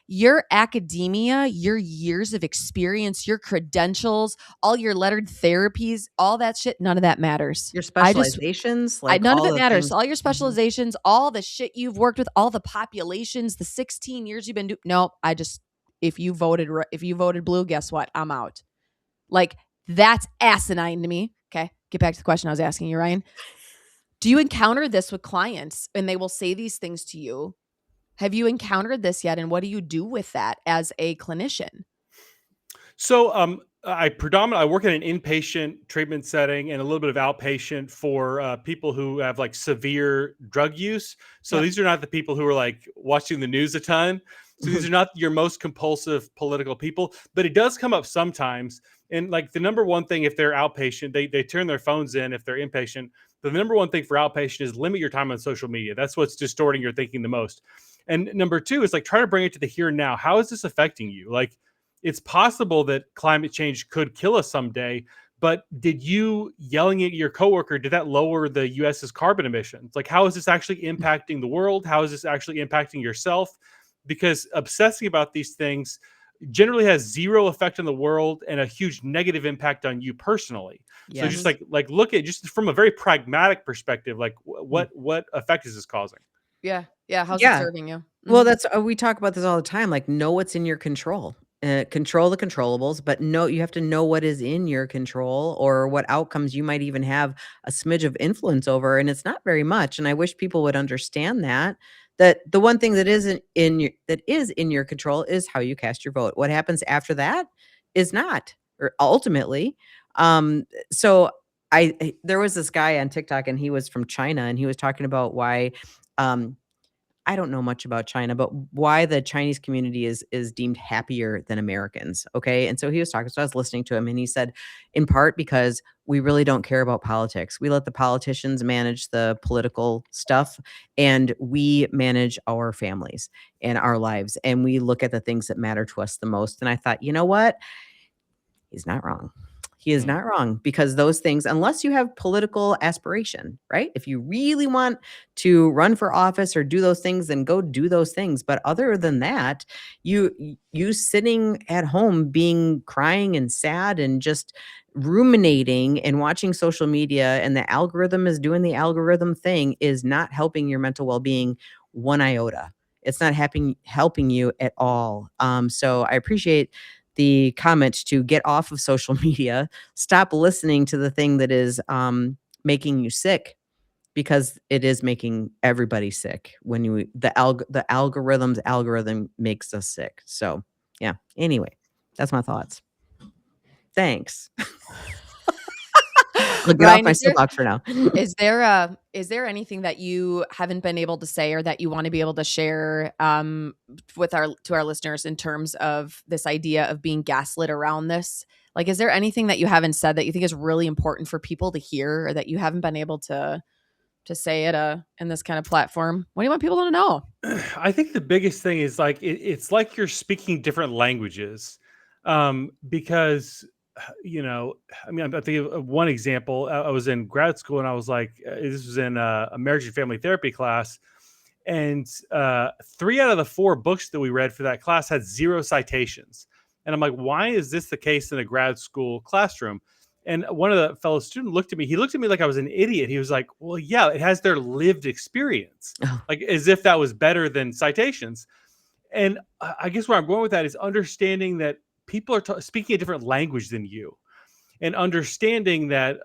your academia, your years of experience, your credentials, all your lettered therapies, all that shit. None of that matters. Your specializations, none of it matters. All your specializations, all the shit you've worked with, all the populations, the 16 years you've been doing. No, if you voted blue, guess what? I'm out. Like, that's asinine to me. Okay. Get back to the question I was asking you, Ryan. Do you encounter this with clients and they will say these things to you? Have you encountered this yet? And what do you do with that as a clinician? So I work in an inpatient treatment setting and a little bit of outpatient for people who have like severe drug use. So These are not the people who are like watching the news a ton. So these are not your most compulsive political people, but it does come up sometimes. And like the number one thing, if they're outpatient, they turn their phones in. If they're inpatient, the number one thing for outpatient is limit your time on social media. That's what's distorting your thinking the most. And number two is like try to bring it to the here and now. How is this affecting you? Like, it's possible that climate change could kill us someday, but did you yelling at your coworker, did that lower the US's carbon emissions? Like, how is this actually impacting the world? How is this actually impacting yourself? Because obsessing about these things generally has zero effect on the world and a huge negative impact on you personally. Yes. So just like look at just from a very pragmatic perspective, like what effect is this causing? Yeah. Yeah. How's it serving you? Mm-hmm. Well, that's we talk about this all the time. Like, know what's in your control. Control the controllables, but you have to know what is in your control or what outcomes you might even have a smidge of influence over. And it's not very much. And I wish people would understand that the one thing that is in your control is how you cast your vote. What happens after that is not, or ultimately. So there was this guy on TikTok and he was from China and he was talking about why, I don't know much about China, but why the Chinese community is deemed happier than Americans. Okay. And so he was talking, so I was listening to him, and he said, in part because we really don't care about politics. We let the politicians manage the political stuff, and we manage our families and our lives. And we look at the things that matter to us the most. And I thought, you know what? He's not wrong. He is not wrong, because those things, unless you have political aspiration, right? If you really want to run for office or do those things, then go do those things. But other than that, you sitting at home crying and sad and just ruminating and watching social media, and the algorithm is doing the algorithm thing, is not helping your mental well-being one iota. It's not helping you at all. So I appreciate the comment to get off of social media, stop listening to the thing that is making you sick, because it is making everybody sick when the algorithm makes us sick. So yeah. Anyway, that's my thoughts. Thanks. I'll get off Ryan, my soapbox for now. is there anything that you haven't been able to say or that you want to be able to share to our listeners in terms of this idea of being gaslit around this? Like, is there anything that you haven't said that you think is really important for people to hear, or that you haven't been able to say in this kind of platform? What do you want people to know? I think the biggest thing is like it's like you're speaking different languages, because I mean, I'm thinking of one example. I was in grad school, and I was like, this was in a marriage and family therapy class, and 3 out of the 4 books that we read for that class had 0 citations. And I'm like, why is this the case in a grad school classroom? And one of the fellow students looked at me. He looked at me like I was an idiot. He was like, well, yeah, it has their lived experience, like as if that was better than citations. And I guess where I'm going with that is understanding that people are speaking a different language than you, and understanding that,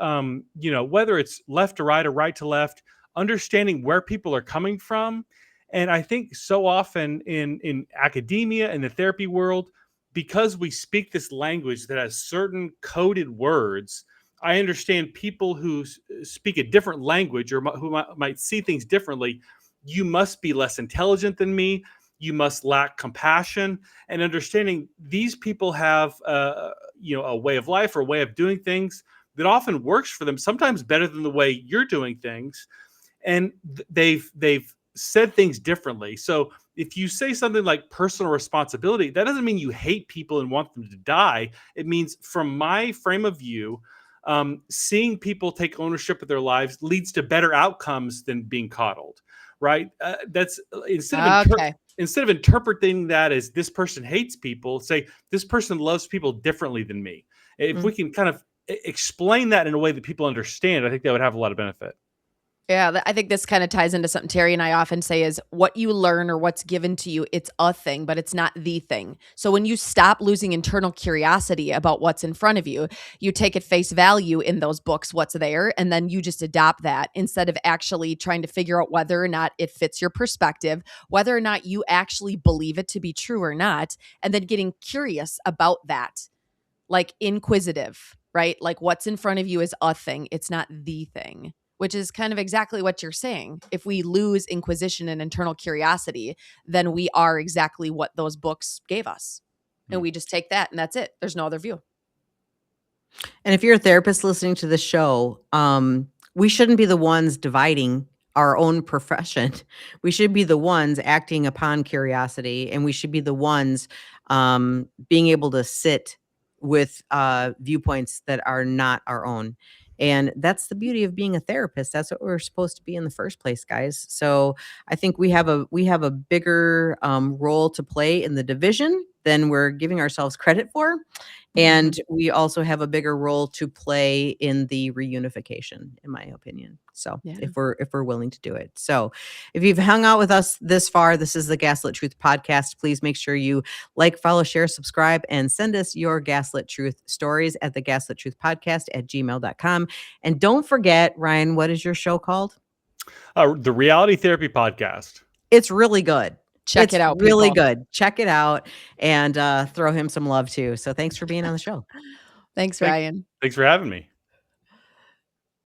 whether it's left to right or right to left, understanding where people are coming from. And I think so often in academia and the therapy world, because we speak this language that has certain coded words, I understand people who speak a different language, or who might see things differently. You must be less intelligent than me. You must lack compassion, and understanding these people have a way of life or a way of doing things that often works for them, sometimes better than the way you're doing things. And they've said things differently. So if you say something like personal responsibility, that doesn't mean you hate people and want them to die. It means, from my frame of view, seeing people take ownership of their lives leads to better outcomes than being coddled. Right? That's instead of interpreting that as this person hates people, say this person loves people differently than me. If we can kind of explain that in a way that people understand, I think that would have a lot of benefit. Yeah, I think this kind of ties into something Terry and I often say is, what you learn or what's given to you, it's a thing, but it's not the thing. So when you stop losing internal curiosity about what's in front of you, you take at face value in those books what's there, and then you just adopt that instead of actually trying to figure out whether or not it fits your perspective, whether or not you actually believe it to be true or not, and then getting curious about that, like inquisitive, right? Like what's in front of you is a thing, it's not the thing. Which is kind of exactly what you're saying. If we lose inquisition and internal curiosity, then we are exactly what those books gave us. And we just take that, and that's it. There's no other view. And if you're a therapist listening to the show, we shouldn't be the ones dividing our own profession. We should be the ones acting upon curiosity, and we should be the ones being able to sit with viewpoints that are not our own. And that's the beauty of being a therapist. That's what we're supposed to be in the first place, guys. So I think we have a bigger role to play in the division than we're giving ourselves credit for. And we also have a bigger role to play in the reunification, in my opinion. So if we're willing to do it. So if you've hung out with us this far, this is the Gaslit Truth podcast. Please make sure you like, follow, share, subscribe, and send us your Gaslit Truth stories at the Gaslit Truth podcast at gmail.com. And don't forget, Ryan, what is your show called? The Reality Therapy Podcast. It's really good. Check it out. Really good. Check it out, and throw him some love too. So thanks for being on the show. Thanks, Ryan. Thanks for having me.